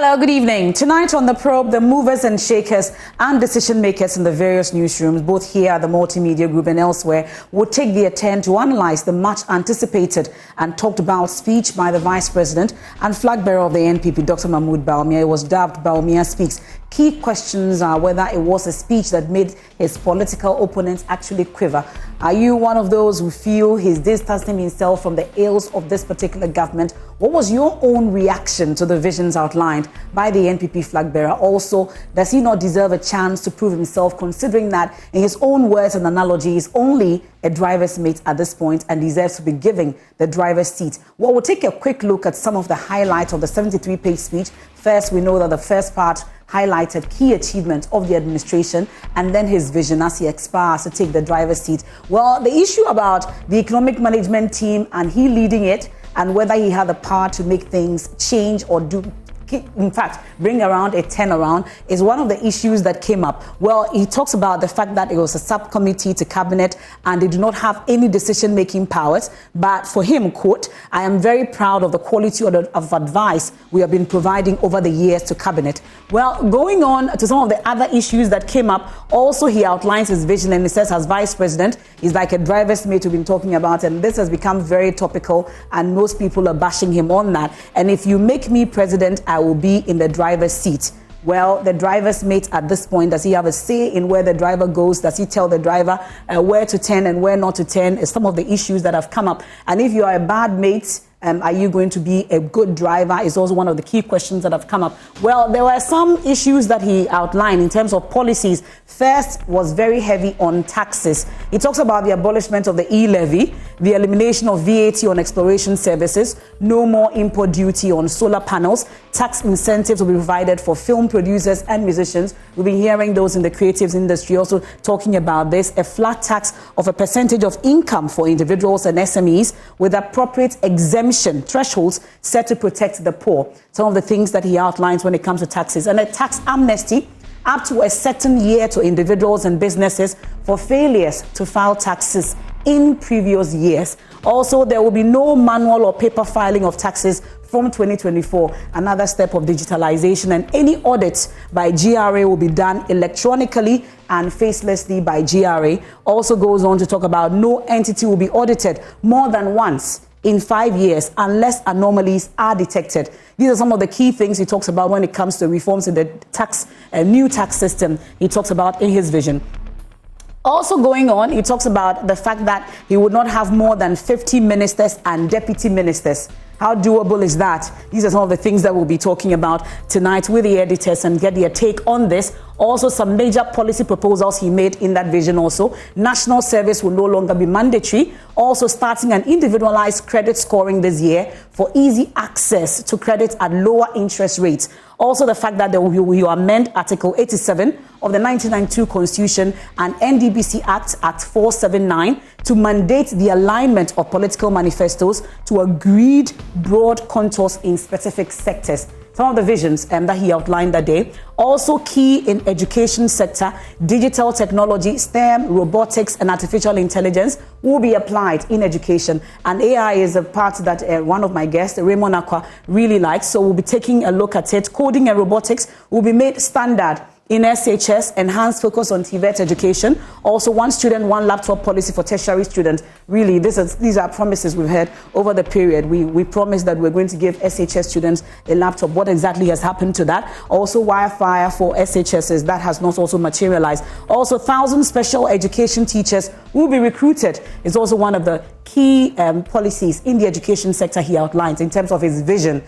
Hello, good evening. Tonight on The Probe, the movers and shakers and decision makers in the various newsrooms, both here at the Multimedia Group and elsewhere, will take their turn to analyze the much anticipated and talked about speech by the Vice President and flag bearer of the NPP, Dr. Mahmoud Bawumia. It was dubbed Bawumia Speaks. Key questions are whether it was a speech that made his political opponents actually quiver. Are you one of those who feel he's distancing himself from the ills of this particular government? What was your own reaction to the visions outlined by the NPP flag bearer? Also, does he not deserve a chance to prove himself, considering that, in his own words and analogy, he's only a driver's mate at this point and deserves to be given the driver's seat? Well, we'll take a quick look at some of the highlights of the 73-page speech. First, we know that the first part highlighted key achievements of the administration and then his vision as he aspires to take the driver's seat. Well, the issue about the economic management team and he leading it and whether he had the power to make things change or in fact, bring around a turnaround is one of the issues that came up. Well, he talks about the fact that it was a subcommittee to cabinet and they do not have any decision-making powers. But for him, quote, "I am very proud of the quality of advice we have been providing over the years to cabinet." Well, going on to some of the other issues that came up, also he outlines his vision and he says, as Vice President, he's like a driver's mate we've been talking about, and this has become very topical and most people are bashing him on that. And if you make me president, I will be in the driver's seat. Well, the driver's mate at this point, does he have a say in where the driver goes? Does he tell the driver where to turn and where not to turn? Is some of the issues that have come up. And if you are a bad mate, are you going to be a good driver is also one of the key questions that have come up. Well, there were some issues that he outlined in terms of policies. First was very heavy on taxes. He talks about the abolishment of the e-levy, the elimination of VAT on exploration services, no more import duty on solar panels, tax incentives will be provided for film producers and musicians. We've been hearing those in the creatives industry also talking about this, a flat tax of a percentage of income for individuals and SMEs with appropriate exemption thresholds set to protect the poor. Some of the things that he outlines when it comes to taxes, and a tax amnesty up to a certain year to individuals and businesses for failures to file taxes in previous years. Also, there will be no manual or paper filing of taxes from 2024, another step of digitalization, and any audits by GRA will be done electronically and facelessly by GRA. Also goes on to talk about no entity will be audited more than once in 5 years unless anomalies are detected. These are some of the key things he talks about when it comes to reforms in the new tax system he talks about in his vision. Also going on, he talks about the fact that he would not have more than 50 ministers and deputy ministers. How doable is that? These are some of the things that we'll be talking about tonight with the editors and get their take on this. Also, some major policy proposals he made in that vision also. National service will no longer be mandatory. Also starting an individualized credit scoring this year for easy access to credit at lower interest rates. Also the fact that you amend Article 87 of the 1992 Constitution and NDBC Act 479 to mandate the alignment of political manifestos to agreed broad contours in specific sectors. Some of the visions that he outlined that day. Also key in education sector, digital technology, STEM, robotics and artificial intelligence will be applied in education. And AI is a part that one of my guests, Raymond Akwa, really likes. So we'll be taking a look at it. Coding and robotics will be made standard in SHS, enhanced focus on TVET education. Also, one student, one laptop policy for tertiary students. Really, these are promises we've had over the period. We promised that we're going to give SHS students a laptop. What exactly has happened to that? Also, Wi-Fi for SHSs, that has not also materialized. Also, 1,000 special education teachers will be recruited. It's also one of the key policies in the education sector he outlines in terms of his vision.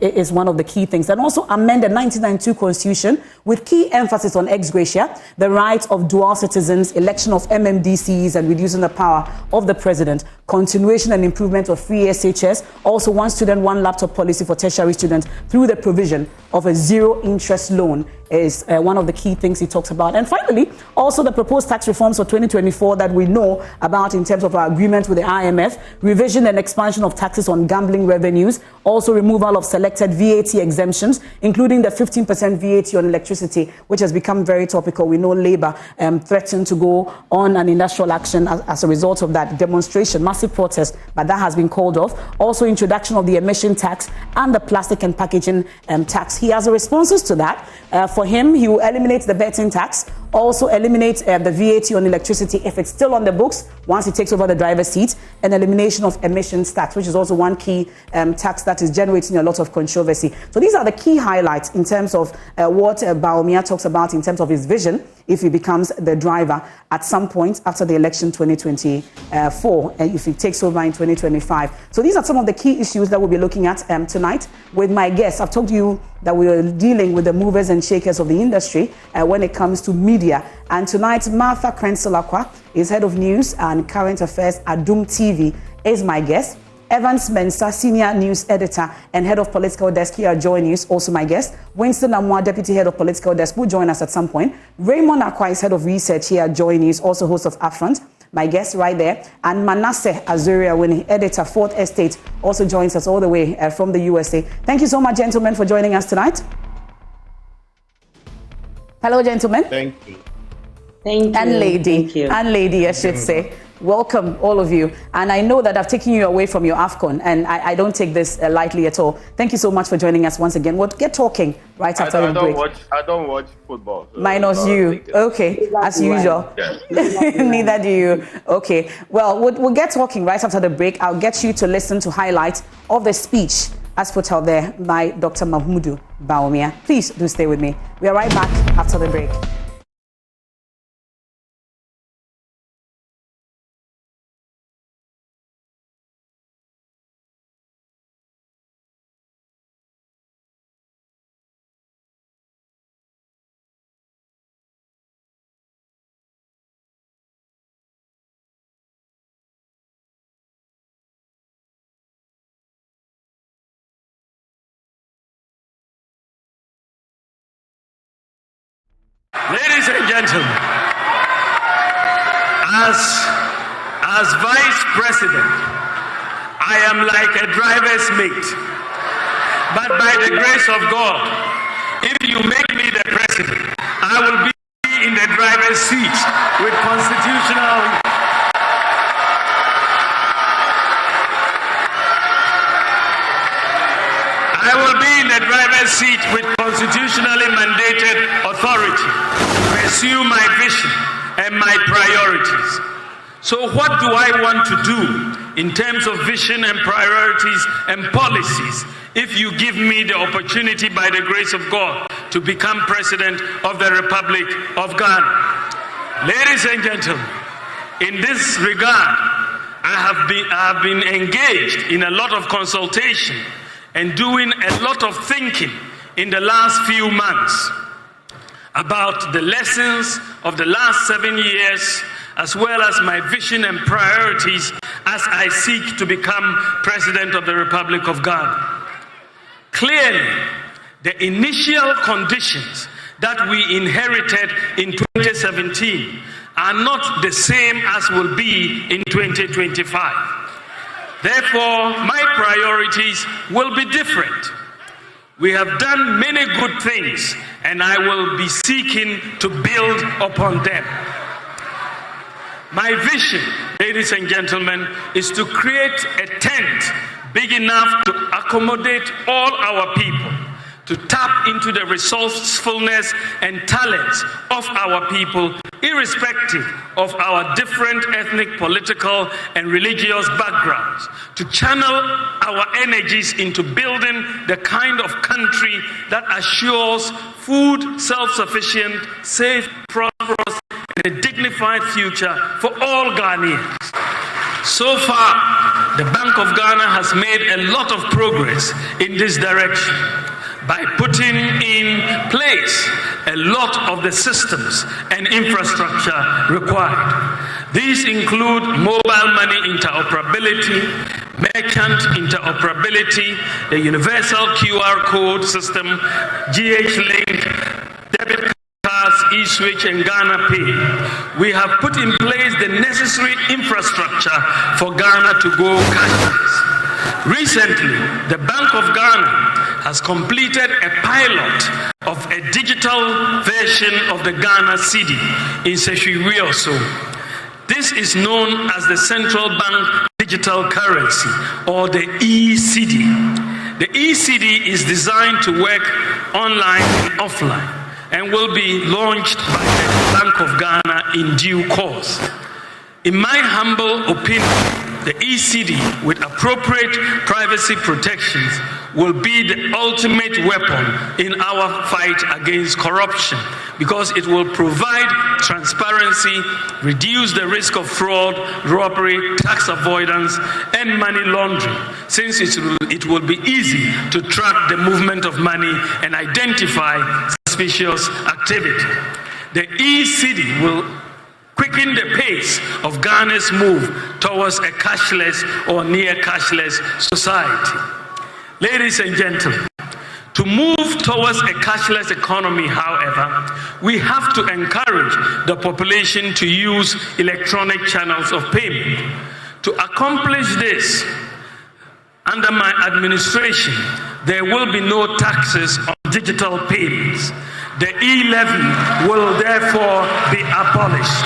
Is one of the key things. And also amend the 1992 Constitution with key emphasis on ex gratia, the rights of dual citizens, election of MMDCs and reducing the power of the president, continuation and improvement of free SHS, also one student, one laptop policy for tertiary students through the provision of a zero interest loan is one of the key things he talks about. And finally, also the proposed tax reforms for 2024 that we know about in terms of our agreement with the IMF, revision and expansion of taxes on gambling revenues, also removal of selected VAT exemptions, including the 15% VAT on electricity, which has become very topical. We know Labour threatened to go on an industrial action as a result of that demonstration, massive protest, but that has been called off. Also, introduction of the emission tax and the plastic and packaging tax. He has responses to that. For him, he will eliminate the betting tax, also eliminate the VAT on electricity if it's still on the books once he takes over the driver's seat, and elimination of emissions tax, which is also one key tax that is generating a lot of controversy. So these are the key highlights in terms of what Bawumia talks about in terms of his vision if he becomes the driver at some point after the election 2024, and if he takes over in 2025. So these are some of the key issues that we'll be looking at tonight with my guests. I've told you that we are dealing with the movers and shakers of the industry when it comes to media. And tonight, Martha Krenselakwa is head of news and current affairs at Doom TV, is my guest. Evan Spencer, senior news editor and head of political desk here at Joy News, also my guest. Winston Amwa, deputy head of political desk, will join us at some point. Raymond Akwa is head of research here at Joy News, also host of Upfront, my guest right there. And Manasseh Azuria Winnie, editor, Fourth Estate, also joins us all the way from the USA. Thank you so much, gentlemen, for joining us tonight. Hello, gentlemen. Thank you. Thank you. And lady. Thank you. And lady, I should say. Welcome, all of you. And I know that I've taken you away from your AFCON, and I don't take this lightly at all. Thank you so much for joining us once again. We'll get talking right after the break. I don't watch football. So Minus you. Okay, as usual. Yeah. Neither do you. Okay. Well, we'll get talking right after the break. I'll get you to listen to highlights of the speech as put out there by Dr. Mahmudu Bawumia. Please do stay with me. We are right back after the break. Ladies and gentlemen, as Vice President, I am like a driver's mate. But by the grace of God, if you make me the president, I will be in the driver's seat with constitutional... I will be in the driver's seat with constitutionally mandated authority to pursue my vision and my priorities. So what do I want to do in terms of vision and priorities and policies if you give me the opportunity by the grace of God to become president of the Republic of Ghana? Ladies and gentlemen, in this regard, I have been engaged in a lot of consultation and doing a lot of thinking in the last few months about the lessons of the last 7 years, as well as my vision and priorities as I seek to become President of the Republic of Ghana. Clearly, the initial conditions that we inherited in 2017 are not the same as will be in 2025. Therefore, my priorities will be different. We have done many good things, and I will be seeking to build upon them. My vision, ladies and gentlemen, is to create a tent big enough to accommodate all our people, to tap into the resourcefulness and talents of our people, irrespective of our different ethnic, political, and religious backgrounds, to channel our energies into building the kind of country that assures food self-sufficient, safe, prosperous, and a dignified future for all Ghanaians. So far, the Bank of Ghana has made a lot of progress in this direction by putting in place a lot of the systems and infrastructure required. These include mobile money interoperability, merchant interoperability, the universal QR code system, GH-Link, debit cards, eSwitch, and Ghana Pay. We have put in place the necessary infrastructure for Ghana to go cashless. Recently, the Bank of Ghana has completed a pilot of a digital version of the Ghana cedi in Seshwiwioso. This is known as the Central Bank Digital Currency, or the ECD. The ECD is designed to work online and offline and will be launched by the Bank of Ghana in due course. In my humble opinion, the ECD, with appropriate privacy protections, will be the ultimate weapon in our fight against corruption, because it will provide transparency, reduce the risk of fraud, robbery, tax avoidance, and money laundering, since it will be easy to track the movement of money and identify suspicious activity. The ECD will quicken the pace of Ghana's move towards a cashless or near cashless society. Ladies and gentlemen, to move towards a cashless economy, however, we have to encourage the population to use electronic channels of payment. To accomplish this, under my administration, there will be no taxes on digital payments. The e-levy will therefore be abolished.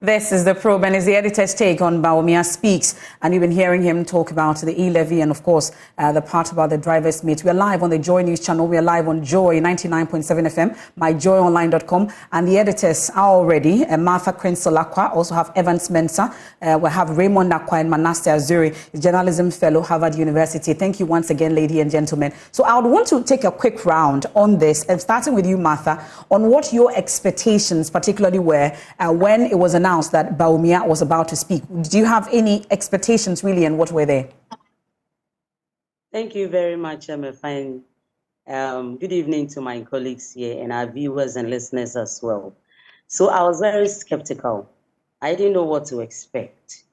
This is The Probe, and is the editor's take on Bawumia Speaks. And you've been hearing him talk about the e-levy and, of course, the part about the driver's mate. We're live on the Joy News channel. We're live on Joy 99.7 FM, myjoyonline.com. And the editors are already Martha Quinsolakwa, also have Evans Mensah. We have Raymond Nakwa and Manasseh Azuri, journalism fellow, Harvard University. Thank you once again, ladies and gentlemen. So I would want to take a quick round on this, and starting with you, Martha, on what your expectations particularly were when it was announced that Bawumia was about to speak. Do you have any expectations really, and what were they? Thank you very much, Emma. Fine. Good evening to my colleagues here and our viewers and listeners as well. So I was very skeptical. I didn't know what to expect.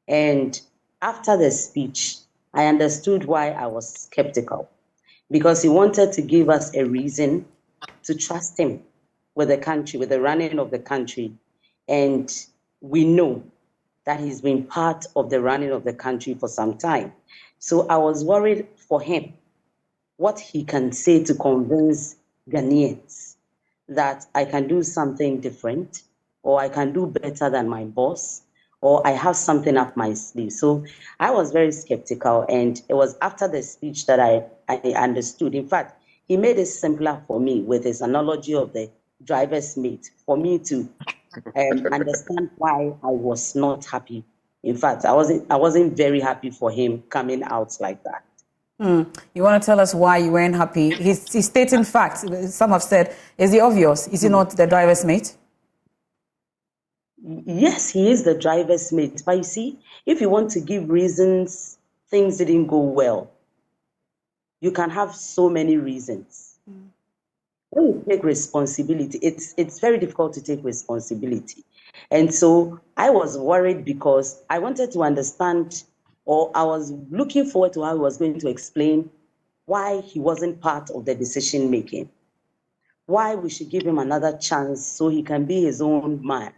And after the speech, I understood why I was skeptical, because he wanted to give us a reason to trust him with the country, with the running of the country. And we know that he's been part of the running of the country for some time. So I was worried for him, what he can say to convince Ghanaians that I can do something different, or I can do better than my boss, or I have something up my sleeve. So I was very skeptical, and it was after the speech that I understood. In fact, he made it simpler for me with his analogy of the driver's mate, for me to understand why I was not happy. In fact, I wasn't very happy for him coming out like that. You want to tell us why you weren't happy? He's stating facts. Some have said, is he obvious? Is he not the driver's mate? Yes, he is the driver's mate. But you see, if you want to give reasons things didn't go well, you can have so many reasons. When you take responsibility, it's very difficult to take responsibility. And so I was worried because I wanted to understand, or I was looking forward to how he was going to explain why he wasn't part of the decision making, why we should give him another chance so he can be his own man,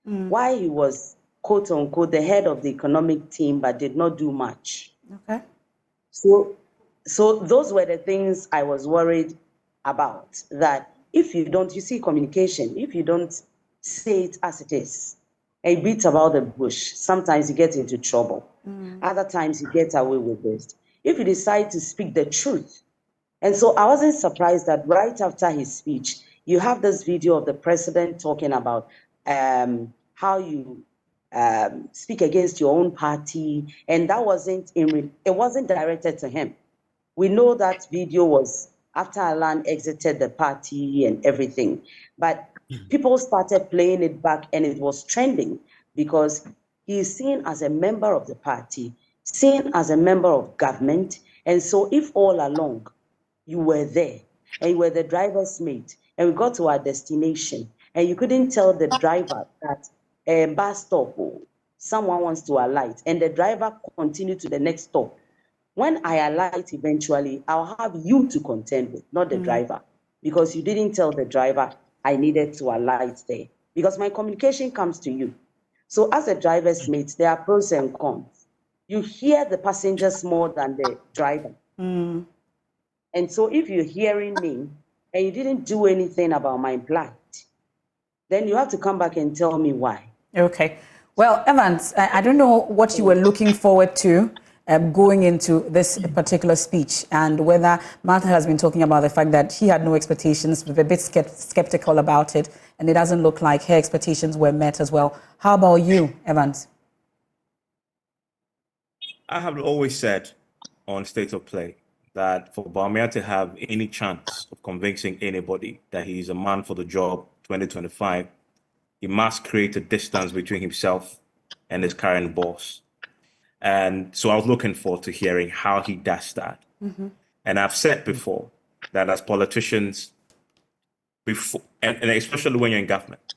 why he was, quote unquote, the head of the economic team but did not do much. Okay. So those were the things I was worried about, that if you don't, you see communication, if you don't say it as it is, a bit about the bush, sometimes you get into trouble. Other times you get away with it. If you decide to speak the truth. And so I wasn't surprised that right after his speech, you have this video of the president talking about how you speak against your own party. And that it wasn't directed to him. We know that video was after Alan exited the party and everything. But people started playing it back, and it was trending because he is seen as a member of the party, seen as a member of government. And so if all along you were there and you were the driver's mate and we got to our destination and you couldn't tell the driver that a bus stop, someone wants to alight, and the driver continued to the next stop, when I alight eventually, I'll have you to contend with, not the driver, because you didn't tell the driver I needed to alight there, because my communication comes to you. So as a driver's mate, there are pros and cons. You hear the passengers more than the driver. And so if you're hearing me and you didn't do anything about my plight, then you have to come back and tell me why. Okay. Well, Evans, I don't know what you were looking forward to going into this particular speech, and whether Martha has been talking about the fact that he had no expectations, was a bit skeptical about it, and it doesn't look like her expectations were met as well. How about you, Evans? I have always said on State of Play that for Bawumia to have any chance of convincing anybody that he is a man for the job 2025, he must create a distance between himself and his current boss. And so I was looking forward to hearing how he does that. Mm-hmm. And I've said before that as politicians, and especially when you're in government,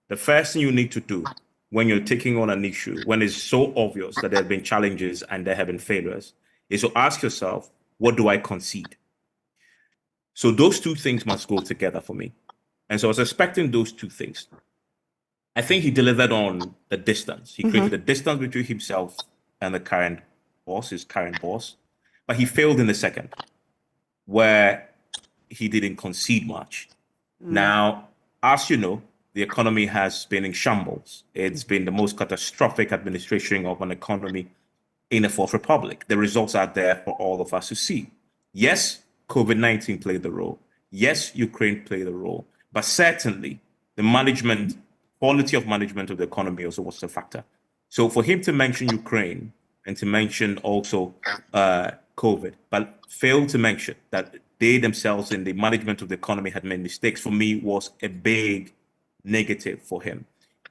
the first thing you need to do when you're taking on an issue, when it's so obvious that there have been challenges and there have been failures, is to ask yourself, what do I concede? So those two things must go together for me. And so I was expecting those two things. I think he delivered on the distance. He created a distance between himself and the current boss, his current boss. But he failed in the second, where he didn't concede much. Now, as you know, the economy has been in shambles. It's been the most catastrophic administration of an economy in the Fourth Republic. The results are there for all of us to see. Yes, COVID-19 played the role. Yes, Ukraine played the role. But certainly, the management, quality of management of the economy also was a factor. So for him to mention Ukraine and to mention also COVID, but failed to mention that they themselves in the management of the economy had made mistakes, for me was a big negative for him.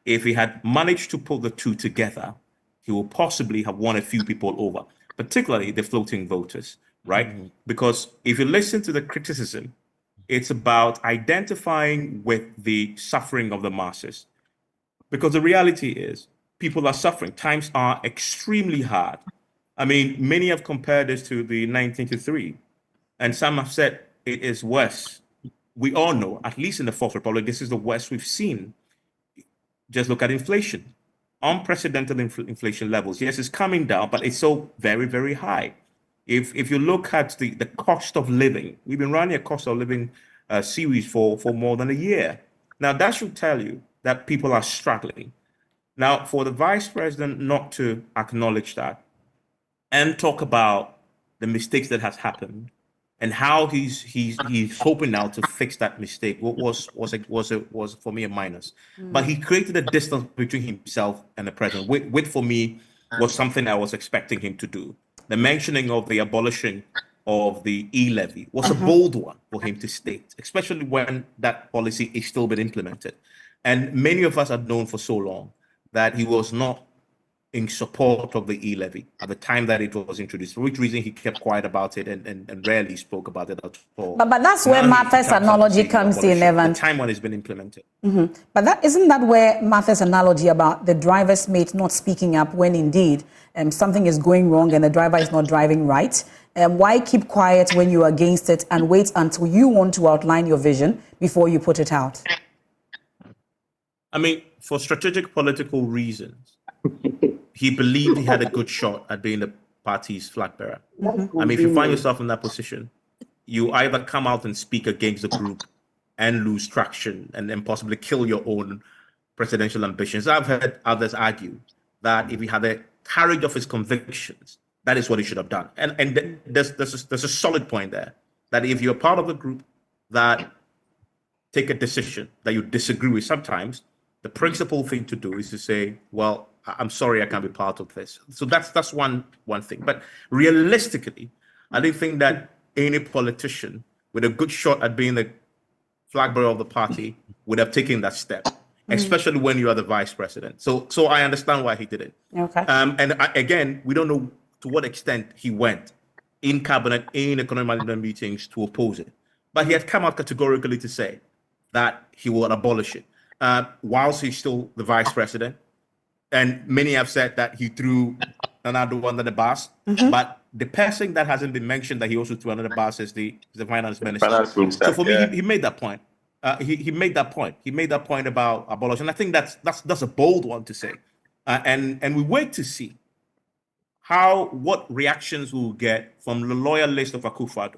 If he had managed to put the two together, he will possibly have won a few people over, particularly the floating voters, right? Mm-hmm. Because if you listen to the criticism, it's about identifying with the suffering of the masses. Because the reality is, people are suffering. Times are extremely hard. I mean, many have compared this to the 1993, and some have said it is worse. We all know, at least in the Fourth Republic, this is the worst we've seen. Just look at inflation. Unprecedented inflation levels. Yes, it's coming down, but it's so very, very high. If you look at the cost of living, we've been running a cost of living series for more than a year. Now, that should tell you that people are struggling. Now, for the vice president not to acknowledge that and talk about the mistakes that has happened and how he's hoping now to fix that mistake was for me a minus. But he created a distance between himself and the president, which for me was something I was expecting him to do. The mentioning of the abolition of the e-levy was a bold one for him to state, especially when that policy is still being implemented. And many of us have known for so long that he was not in support of the e-levy at the time that it was introduced, for which reason he kept quiet about it and rarely spoke about it at all. But that's where Martha's analogy comes in, Evan. The time when it's been implemented. Mm-hmm. But isn't that where Martha's analogy about the driver's mate not speaking up when indeed something is going wrong and the driver is not driving right? Why keep quiet when you're against it and wait until you want to outline your vision before you put it out? I mean, for strategic political reasons, he believed he had a good shot at being the party's flag bearer. Mm-hmm. I mean, if you find yourself in that position, you either come out and speak against the group and lose traction and then possibly kill your own presidential ambitions. I've heard others argue that if he had the courage of his convictions, that is what he should have done. And there's a solid point there, that if you're part of the group that take a decision that you disagree with sometimes, the principal thing to do is to say, well, I'm sorry, I can't be part of this. So that's one thing. But realistically, I don't think that any politician with a good shot at being the flag bearer of the party would have taken that step, especially when you are the vice president. So I understand why he did it. Okay. Again, we don't know to what extent he went in cabinet, in economic management meetings to oppose it. But he had come out categorically to say that he would abolish it. Whilst he's still the vice president, and many have said that he threw another one under the bus, but the person that hasn't been mentioned that he also threw under the bus is the finance minister. So for me, he made that point. He made that point. He made that point about abolition. I think that's a bold one to say, and we wait to see what reactions we'll get from the loyal list of Akufo-Addo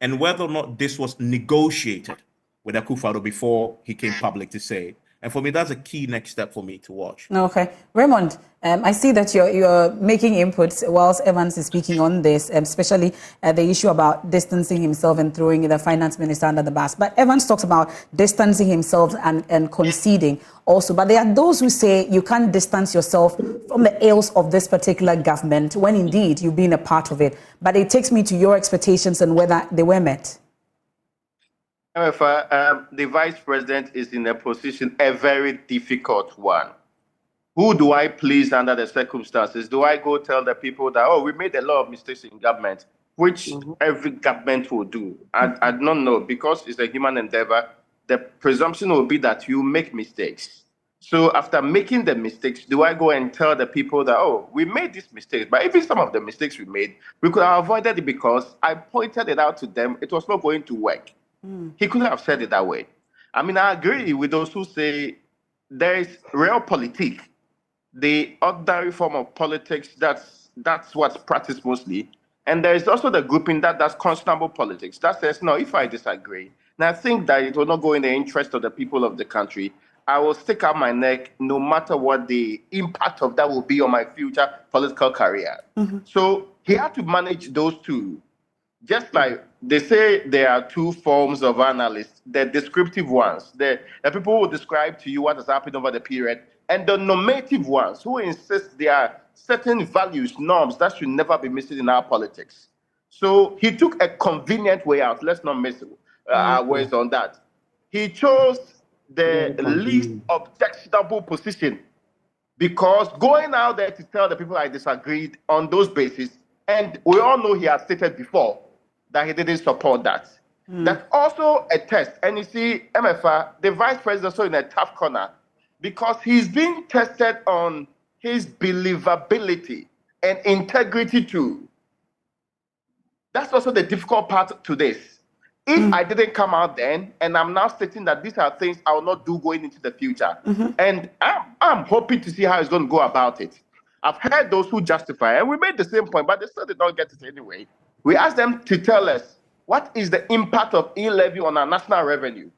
and whether or not this was negotiated with Akufo-Addo before he came public to say it. And for me, that's a key next step for me to watch. Okay. Raymond, I see that you're making inputs whilst Evans is speaking on this, especially the issue about distancing himself and throwing the finance minister under the bus. But Evans talks about distancing himself and conceding also. But there are those who say you can't distance yourself from the ills of this particular government when indeed you've been a part of it. But it takes me to your expectations and whether they were met. The vice president is in a position, a very difficult one. Who do I please under the circumstances? Do I go tell the people that, oh, we made a lot of mistakes in government, which every government will do? I don't know, because it's a human endeavor. The presumption will be that you make mistakes. So after making the mistakes, do I go and tell the people that, oh, we made these mistakes, but even some of the mistakes we made, we could have avoided it because I pointed it out to them. It was not going to work. He couldn't have said it that way. I mean, I agree with those who say there is realpolitik, the ordinary form of politics, that's what's practiced mostly. And there is also the grouping that's conscionable politics. That says, no, if I disagree, and I think that it will not go in the interest of the people of the country, I will stick out my neck no matter what the impact of that will be on my future political career. So he had to manage those two. Just like they say there are two forms of analysts, the descriptive ones, the people who will describe to you what has happened over the period, and the normative ones who insist there are certain values, norms that should never be missing in our politics. So he took a convenient way out. Let's not miss our words on that. He chose the least objectionable position, because going out there to tell the people I disagreed on those bases, and we all know he has stated before that he didn't support that. That's also a test. And you see, MFA, the vice president, is also in a tough corner because he's being tested on his believability and integrity too. That's also the difficult part to this. If I didn't come out then, and I'm now stating that these are things I will not do going into the future, and I'm hoping to see how he's going to go about it. I've heard those who justify, and we made the same point, but they still did not get it anyway. We asked them to tell us what is the impact of e-levy on our national revenue.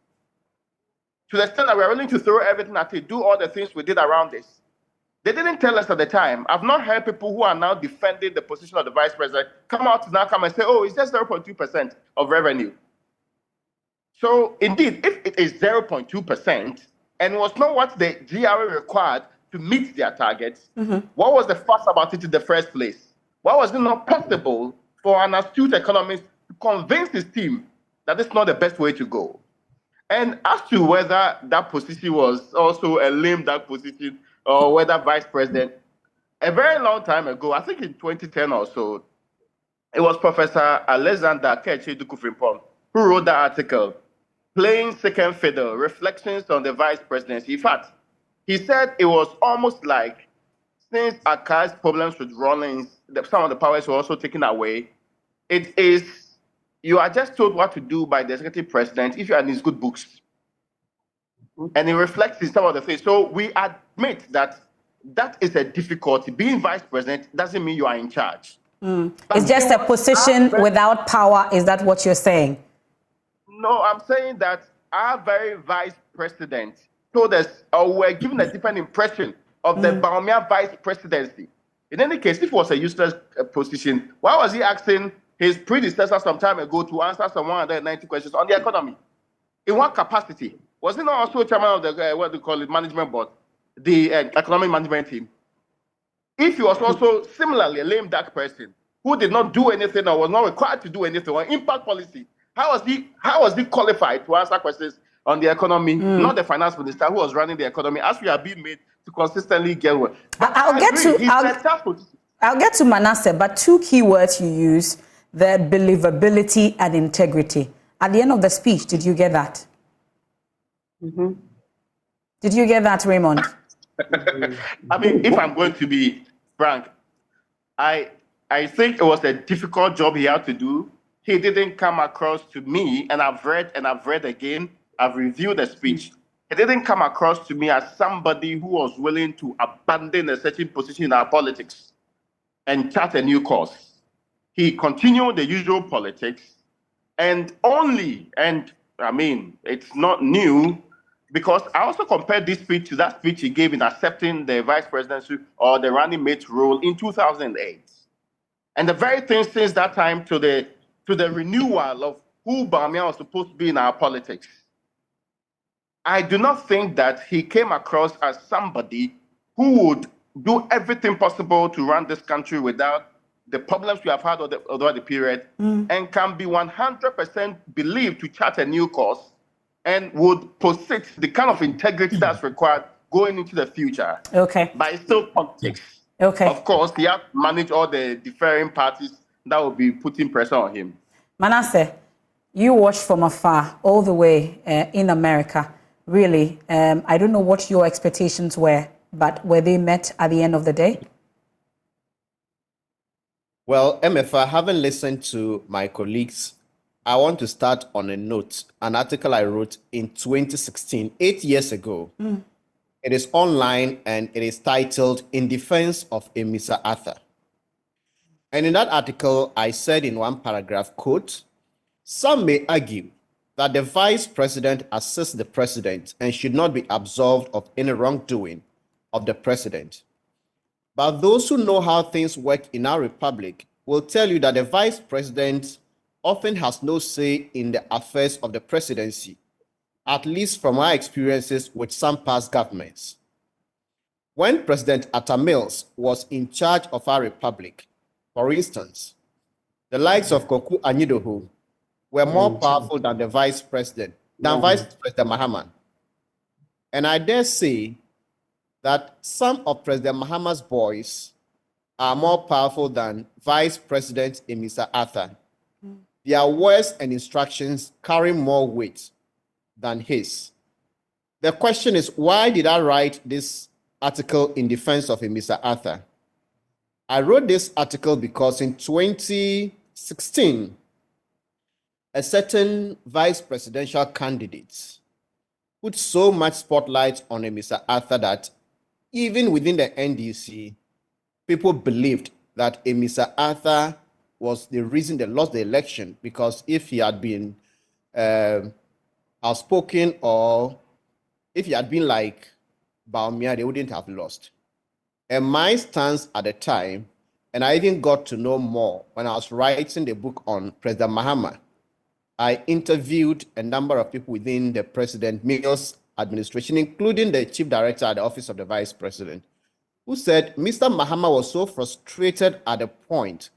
To the extent that we're willing to throw everything at it, do all the things we did around this. They didn't tell us at the time. I've not heard people who are now defending the position of the vice president come and say, oh, it's just 0.2% of revenue. So indeed, if it is 0.2% and was not what the GRA required to meet their targets, what was the fuss about it in the first place? Why was it not possible for an astute economist to convince his team that it's not the best way to go? And as to whether that position was also a lame duck position or whether vice president, a very long time ago, I think in 2010 or so, it was Professor Alexander Kechi-Duku-Frimpong who wrote that article, Playing Second Fiddle, Reflections on the Vice Presidency. In fact, he said it was almost like, since Akai's problems with Rawlings, some of the powers were also taken away. It is, you are just told what to do by the executive president if you are in his good books. And it reflects in some of the things. So we admit that that is a difficulty. Being vice president doesn't mean you are in charge. It's just a position without power. Is that what you're saying? No, I'm saying that our very vice president told us, or we're given a different impression of the Bawumia vice presidency. In any case, if it was a useless position, why was he asking his predecessor some time ago to answer some 190 questions on the economy? In what capacity? Was he not also chairman of the, what do you call it, management board, the economic management team? If he was also similarly a lame duck person who did not do anything or was not required to do anything on impact policy, how was he qualified to answer questions on the economy? Not the finance minister who was running the economy, as we are being made to consistently get one. I'll get to Manasseh, but two key words you use, the believability and integrity. At the end of the speech, did you get that? Did you get that, Raymond? I mean, if I'm going to be frank, I think it was a difficult job he had to do. He didn't come across to me, and I've read again, I've reviewed the speech. He didn't come across to me as somebody who was willing to abandon a certain position in our politics and chart a new course. He continued the usual politics. And only, and I mean, it's not new, because I also compared this speech to that speech he gave in accepting the vice presidency or the running mate role in 2008. And the very thing since that time to the renewal of who Bawumia was supposed to be in our politics, I do not think that he came across as somebody who would do everything possible to run this country without the problems we have had over the period, and can be 100% believed to chart a new course and would possess the kind of integrity that's required going into the future. Okay. But it's still politics. Okay. Of course, he has to manage all the differing parties that will be putting pressure on him. Manasseh, you watched from afar all the way in America. Really, I don't know what your expectations were, but were they met at the end of the day? Well, MFA, having listened to my colleagues, I want to start on a note, an article I wrote in 2016, 8 years ago. It is online and it is titled In Defense of a Mr. Arthur. And in that article, I said in one paragraph, quote, some may argue that the vice president assists the president and should not be absolved of any wrongdoing of the president. But those who know how things work in our republic will tell you that the vice president often has no say in the affairs of the presidency, at least from our experiences with some past governments. When President Atta Mills was in charge of our republic, for instance, the likes of Koku Anyidoho were more powerful than the vice president, Vice President Mahama. And I dare say that some of President Mahama's boys are more powerful than Vice President Mr. Arthur. Their words and instructions carry more weight than his. The question is, why did I write this article in defense of Mr. Arthur? I wrote this article because in 2016, a certain vice presidential candidate put so much spotlight on Mr. Arthur that even within the NDC, people believed that Mr. Arthur was the reason they lost the election, because if he had been outspoken or if he had been like Bawumia, they wouldn't have lost. And my stance at the time, and I even got to know more when I was writing the book on President Mahama, I interviewed a number of people within the President Mills administration, including the chief director at the office of the vice president, who said Mr. Mahama was so frustrated at the point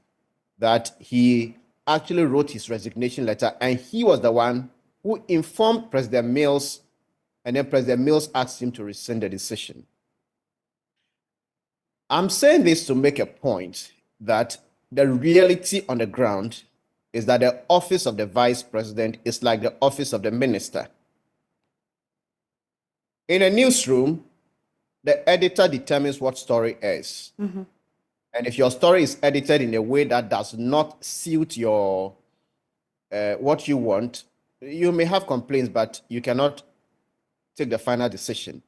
that he actually wrote his resignation letter, and he was the one who informed President Mills, and then President Mills asked him to rescind the decision. I'm saying this to make a point that the reality on the ground is that the office of the vice president is like the office of the minister. In a newsroom, the editor determines what story is. And if your story is edited in a way that does not suit your what you want, you may have complaints, but you cannot take the final decision.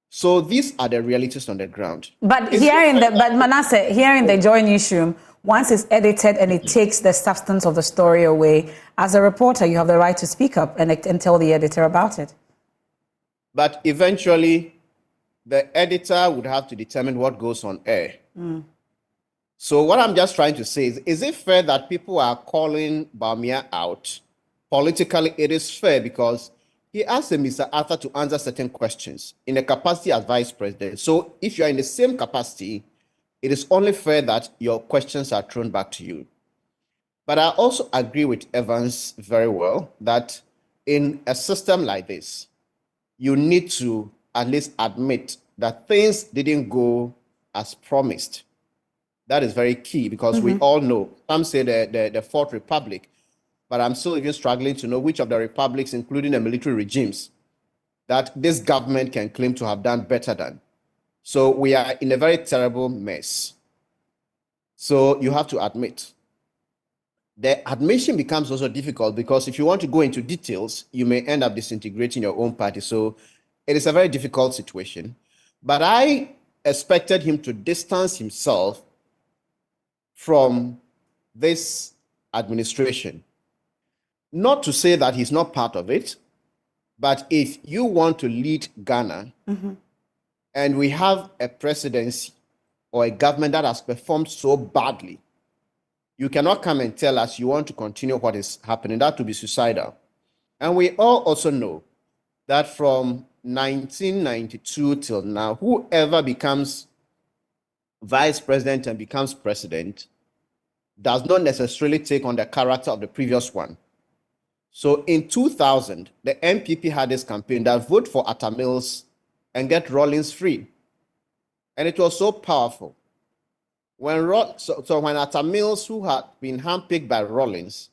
So these are the realities on the ground. But Manasseh, here in the Joy newsroom, once it's edited and it takes the substance of the story away, as a reporter, you have the right to speak up and tell the editor about it. But eventually, the editor would have to determine what goes on air. So what I'm just trying to say is it fair that people are calling Bawumia out? Politically, it is fair because he asked Mr. Arthur to answer certain questions in a capacity as vice president. So if you're in the same capacity, it is only fair that your questions are thrown back to you. But I also agree with Evans very well that in a system like this, you need to at least admit that things didn't go as promised. That is very key because we all know, some say the Fourth Republic, but I'm still even struggling to know which of the republics, including the military regimes, that this government can claim to have done better than. So we are in a very terrible mess. So you have to admit. The admission becomes also difficult because if you want to go into details, you may end up disintegrating your own party. So it is a very difficult situation. But I expected him to distance himself from this administration Not to say that he's not part of it, but if you want to lead Ghana, and we have a presidency or a government that has performed so badly, you cannot come and tell us you want to continue what is happening. That would be suicidal. And we all also know that from 1992 till now, whoever becomes vice president and becomes president does not necessarily take on the character of the previous one. So in 2000, the NPP had this campaign that vote for Atta Mills and get Rawlings free. And it was so powerful. When when Atta Mills, who had been handpicked by Rawlings,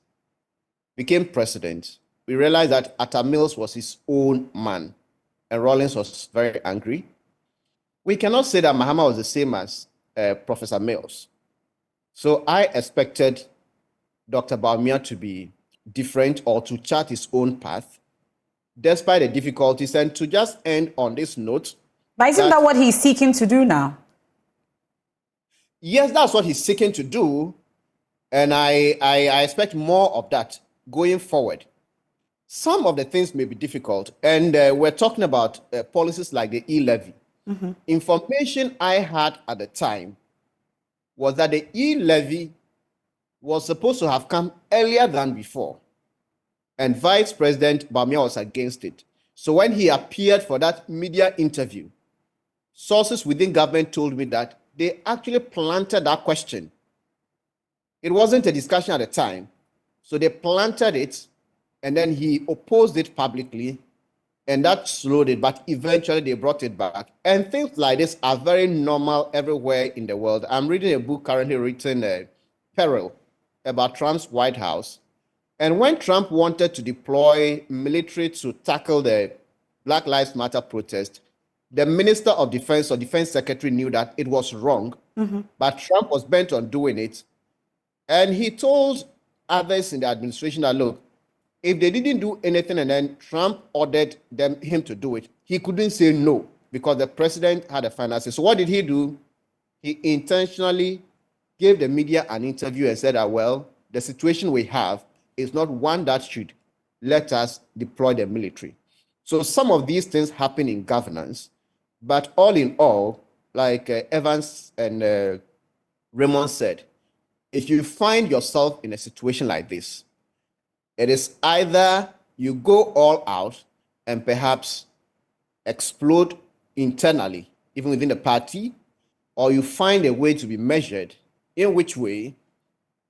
became president, we realized that Atta Mills was his own man, and Rawlings was very angry. We cannot say that Mahama was the same as Professor Mills. So I expected Dr. Bawumia to be different or to chart his own path, despite the difficulties, and to just end on this note. But isn't that what he's seeking to do now? Yes, that's what he's seeking to do, and I expect more of that going forward. Some of the things may be difficult, and we're talking about policies like the e-levy. Information I had at the time was that the e-levy was supposed to have come earlier than before, and Vice President Bawumia was against it. So when he appeared for that media interview, sources within government told me that they actually planted that question. It wasn't a discussion at the time, so they planted it, and then he opposed it publicly, and that slowed it, but eventually they brought it back. And things like this are very normal everywhere in the world. I'm reading a book currently written, Peril, about Trump's White House. And when Trump wanted to deploy military to tackle the Black Lives Matter protest, the Minister of Defense or Defense Secretary knew that it was wrong, but Trump was bent on doing it. And he told others in the administration that, look, if they didn't do anything and then Trump ordered him to do it, he couldn't say no because the president had a final say. So what did he do? He intentionally gave the media an interview and said that, well, the situation we have is not one that should let us deploy the military. So some of these things happen in governance, but all in all, like Evans and Raymond said, if you find yourself in a situation like this, it is either you go all out and perhaps explode internally, even within the party, or you find a way to be measured, in which way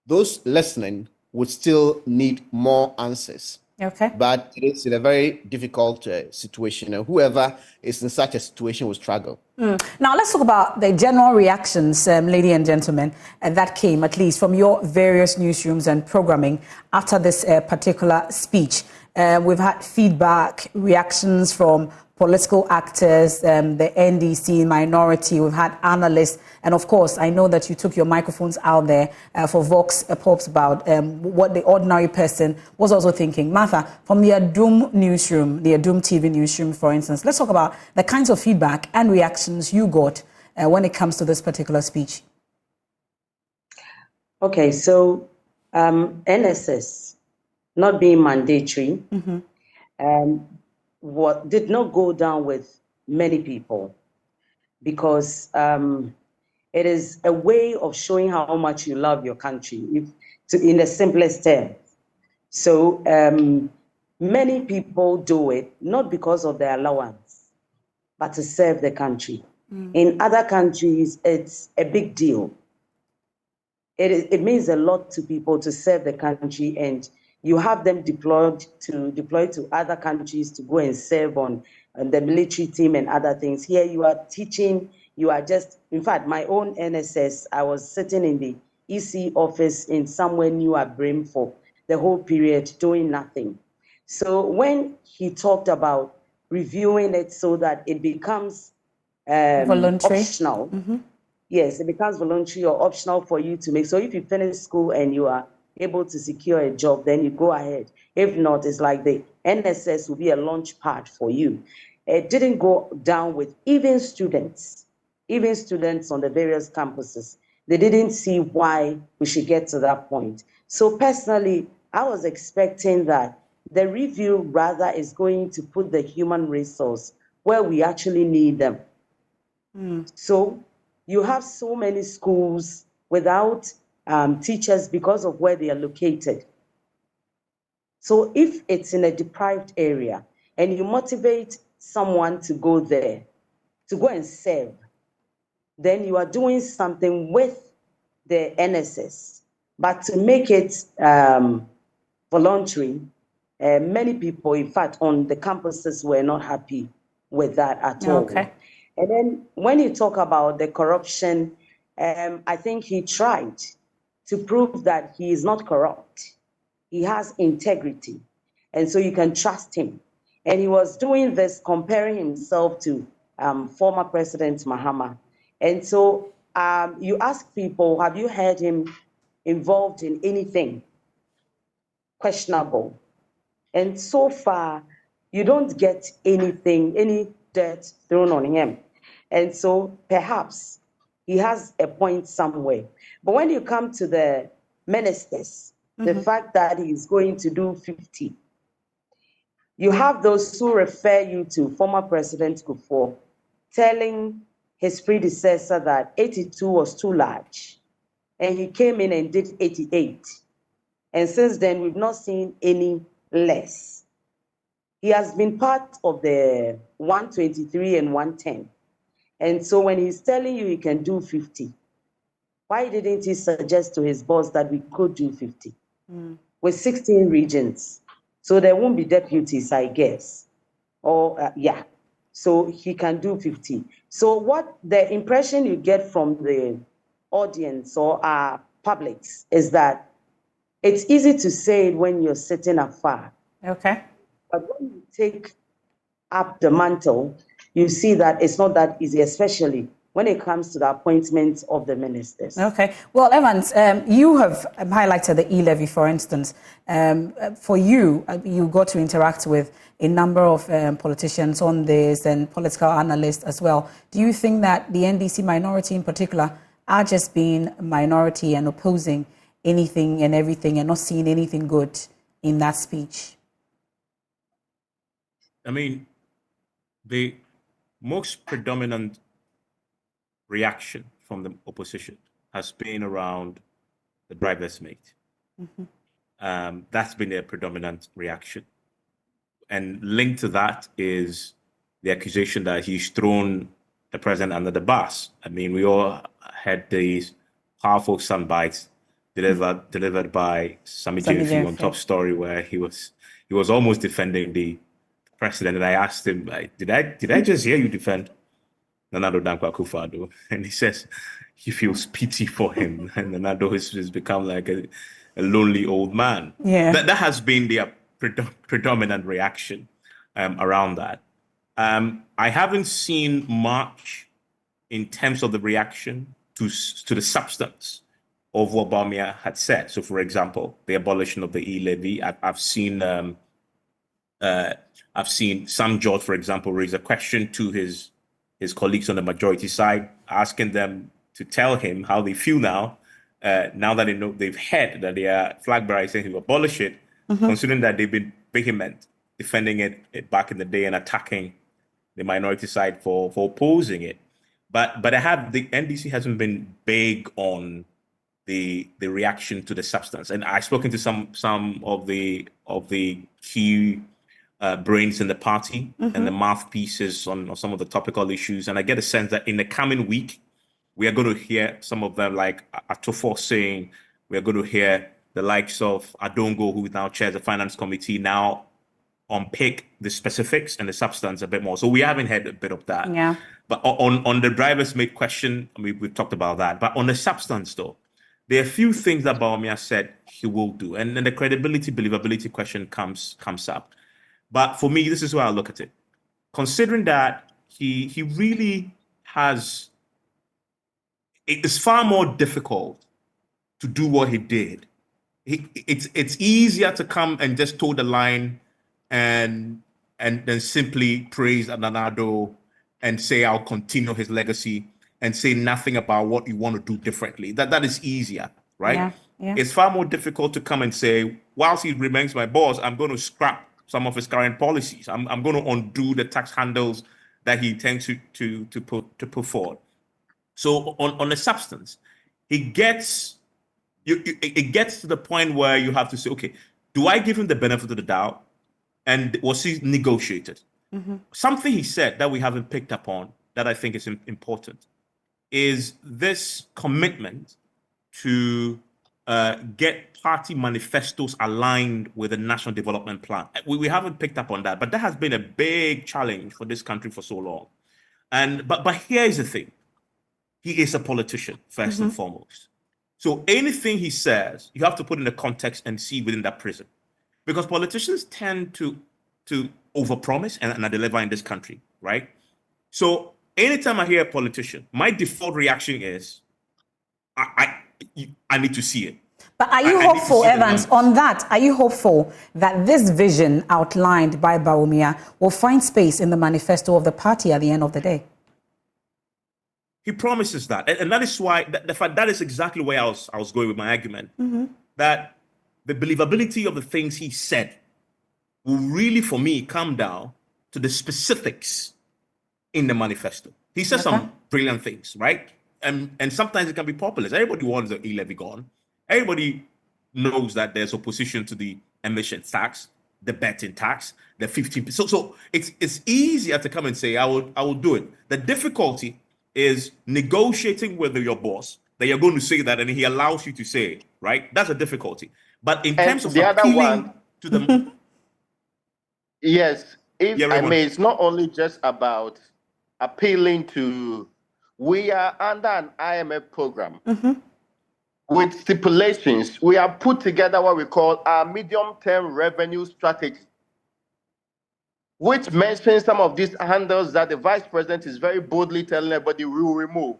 those listening would still need more answers. Okay. But it's in a very difficult situation, and whoever is in such a situation will struggle. Now, let's talk about the general reactions, ladies and gentlemen, that came, at least from your various newsrooms and programming after this particular speech. We've had feedback, reactions from political actors, the NDC minority. We've had analysts. And of course, I know that you took your microphones out there for Vox Pops about what the ordinary person was also thinking. Martha, from the Adum newsroom, the Adum TV newsroom, for instance, let's talk about the kinds of feedback and reactions you got when it comes to this particular speech. Okay, so NSS not being mandatory what did not go down with many people because it is a way of showing how much you love your country, in the simplest terms. So many people do it not because of their allowance, but to serve the country. In other countries, it's a big deal. It means a lot to people to serve the country, and you have them deployed to other countries to go and serve on the military team and other things. Here you are teaching, you are just, in fact, my own NSS, I was sitting in the EC office in somewhere new at Brim for the whole period doing nothing. So when he talked about reviewing it so that it becomes voluntary, optional, yes, it becomes voluntary or optional for you to make. So if you finish school and you are able to secure a job, then you go ahead. If not, it's like the NSS will be a launch pad for you. It didn't go down with even students on the various campuses. They didn't see why we should get to that point. So personally, I was expecting that the review rather is going to put the human resource where we actually need them. So you have so many schools without teachers because of where they are located. So if it's in a deprived area and you motivate someone to go there, to go and serve, then you are doing something with the NSS. But to make it voluntary, many people, in fact, on the campuses were not happy with that at all. Okay. And then when you talk about the corruption, I think he tried to prove that he is not corrupt. He has integrity. And so you can trust him. And he was doing this, comparing himself to former President Mahama. And so you ask people, have you heard him involved in anything questionable? And so far, you don't get anything, any dirt thrown on him. And so perhaps he has a point somewhere. But when you come to the ministers, the fact that he's going to do 50, you have those who refer you to former President Kufuor telling his predecessor that 82 was too large. And he came in and did 88. And since then, we've not seen any less. He has been part of the 123 and 110. And so when he's telling you he can do 50, why didn't he suggest to his boss that we could do 50 with 16 regions? So there won't be deputies, I guess. Or, yeah. So he can do 50. So what the impression you get from the audience or our publics is that it's easy to say it when you're sitting afar. Okay. But when you take up the mantle, you see that it's not that easy, especially when it comes to the appointments of the ministers. Okay. Well, Evans, you have highlighted the e-levy, for instance. For you, you got to interact with a number of politicians on this and political analysts as well. Do you think that the NDC minority in particular are just being minority and opposing anything and everything and not seeing anything good in that speech? I mean, the most predominant reaction from the opposition has been around the driver's mate. That's been their predominant reaction. And linked to that is the accusation that he's thrown the president under the bus. I mean, we all had these powerful soundbites delivered by Sami James on Top Story, where he was almost defending the president. And I asked him, did I just hear you defend Nana Addo Dankwa Akufo-Addo? And he says he feels pity for him, and Nana Addo has become like a lonely old man. Yeah, that has been their predominant reaction around that. I haven't seen much in terms of the reaction to the substance of what Bawumia had said. So, for example, the abolition of the e-levy. I've seen Sam George, for example, raise a question to his colleagues on the majority side, asking them to tell him how they feel now that they know they've heard that their flag bearer is saying he will abolish it, considering that they've been vehement defending it back in the day and attacking the minority side for opposing it. But the NDC hasn't been big on the reaction to the substance. And I've spoken to some of the key brains in the party and the mouthpieces on some of the topical issues. And I get a sense that in the coming week, we are going to hear some of them, like Atofo saying, we are going to hear the likes of Adongo, who now chairs the finance committee, now unpick the specifics and the substance a bit more. So we haven't had a bit of that. Yeah. But on the driver's mate question, I mean, we've talked about that. But on the substance, though, there are a few things that Bawumia said he will do. And then the credibility, believability question comes up. But for me, this is where I look at it. Considering that he really has, it's far more difficult to do what he did. It's easier to come and just toe the line and then simply praise Nana Addo and say, I'll continue his legacy, and say nothing about what you want to do differently. That is easier, right? Yeah. Yeah. It's far more difficult to come and say, whilst he remains my boss, I'm going to scrap some of his current policies. I'm going to undo the tax handles that he intends to put forward. So on the substance, it gets to the point where you have to say, okay, do I give him the benefit of the doubt? And was he negotiated? Something he said that we haven't picked up on that I think is important is this commitment to get party manifestos aligned with the National Development Plan. We haven't picked up on that, but that has been a big challenge for this country for so long. But here is the thing. He is a politician, first and foremost. So anything he says, you have to put in the context and see within that prism. Because politicians tend to overpromise and deliver in this country, right? So anytime I hear a politician, my default reaction is, I need to see it. But are you hopeful, Evans, on that? Are you hopeful that this vision outlined by Bawumia will find space in the manifesto of the party at the end of the day? He promises that. And that is why, that is exactly where I was going with my argument, that the believability of the things he said will really, for me, come down to the specifics in the manifesto. He says some brilliant things, right? And sometimes it can be populist. Everybody wants the e-levy gone. Everybody knows that there's opposition to the emission tax, the betting tax, the 15%. So it's easier to come and say, I will do it. The difficulty is negotiating with your boss that you're going to say that, and he allows you to say it, right? That's a difficulty. But in terms of appealing to the... Yes, if I may, it's not only just about appealing to... We are under an IMF program with stipulations. We have put together what we call our medium-term revenue strategy, which mentions some of these handles that the vice president is very boldly telling everybody we will remove.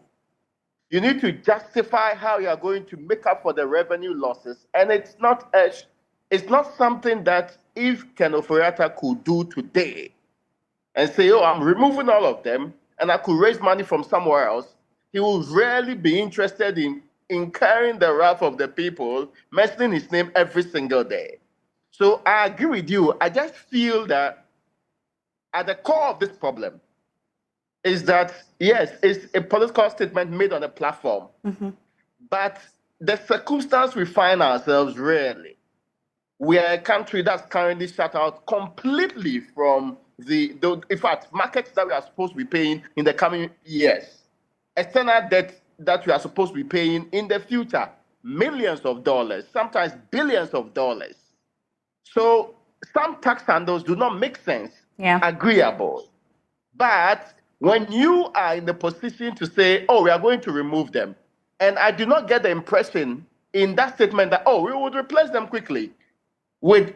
You need to justify how you are going to make up for the revenue losses. And it's not something that if Ken Ofori-Atta could do today and say, oh, I'm removing all of them and I could raise money from somewhere else, he will rarely be interested in incurring the wrath of the people, mentioning his name every single day. So I agree with you. I just feel that at the core of this problem is that, yes, it's a political statement made on a platform, but the circumstance we find ourselves really, we are a country that's currently shut out completely from in fact, markets that we are supposed to be paying in the coming years, external debt that we are supposed to be paying in the future, millions of dollars, sometimes billions of dollars. So some tax handles do not make sense, agreeable. But when you are in the position to say, oh, we are going to remove them, and I do not get the impression in that statement that, oh, we would replace them quickly with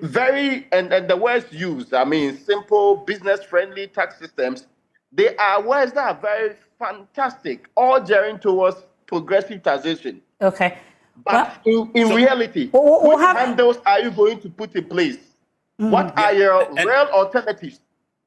and the words used, I mean, simple, business-friendly tax systems, they are words that are very fantastic, all gearing towards progressive taxation. Okay. But in reality, what handles are you going to put in place? What are your real alternatives?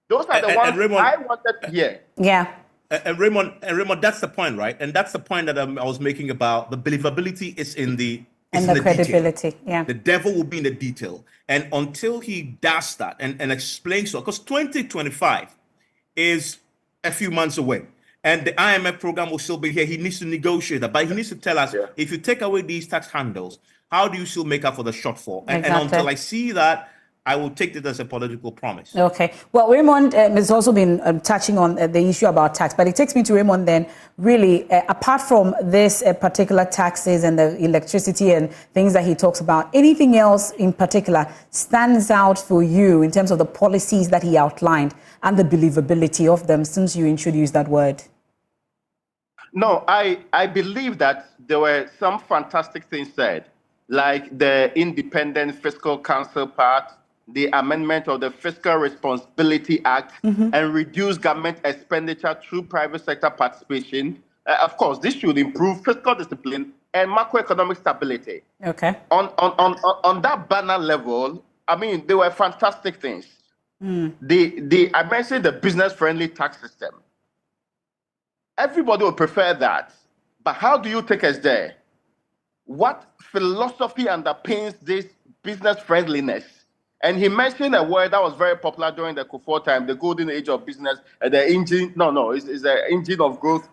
Those are the ones Raymond, I wanted to hear. Yeah. And Raymond, that's the point, right? And that's the point that I was making about the believability is in the credibility. Detail. Yeah. The devil will be in the detail. And until he does that and explains so, because 2025 is a few months away. And the IMF program will still be here. He needs to negotiate that. But he needs to tell us, if you take away these tax handles, how do you still make up for the shortfall? And until I see that, I will take it as a political promise. Okay. Well, Raymond has also been touching on the issue about tax, but it takes me to Raymond then, really, apart from this particular taxes and the electricity and things that he talks about, anything else in particular stands out for you in terms of the policies that he outlined and the believability of them since you introduced that word? No, I believe that there were some fantastic things said, like the Independent Fiscal Council part, the amendment of the Fiscal Responsibility Act, and reduce government expenditure through private sector participation. Of course, this should improve fiscal discipline and macroeconomic stability. Okay. On that banner level, I mean, they were fantastic things. I mentioned the business-friendly tax system. Everybody would prefer that. But how do you take us there? what philosophy underpins this business friendliness. And he mentioned a word that was very popular during the Kufuor time, the golden age of business, the engine. It's the engine of growth.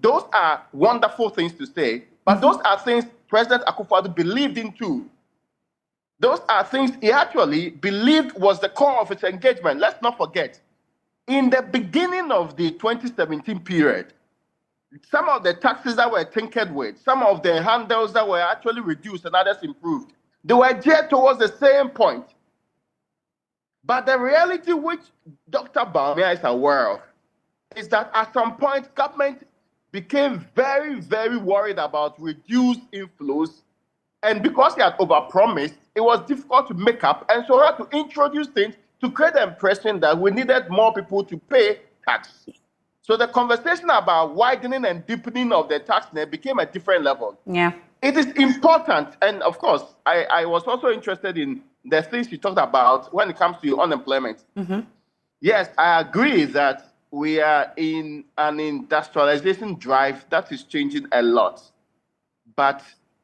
Those are wonderful things to say, but those are things President Akufo-Addo believed in too. Those are things he actually believed was the core of his engagement. Let's not forget, in the beginning of the 2017 period, some of the taxes that were tinkered with, some of the handles that were actually reduced and others improved, they were geared towards the same point. But the reality which Dr. Bawumia is aware of is that at some point, government became very, very worried about reduced inflows. And because he had overpromised, it was difficult to make up. And so he had to introduce things to create the impression that we needed more people to pay tax. So the conversation about widening and deepening of the tax net became a different level. Yeah. It is important. And of course, I was also interested in the things you talked about when it comes to unemployment. Mm-hmm. Yes, I agree that we are in an industrialization drive that is changing a lot. But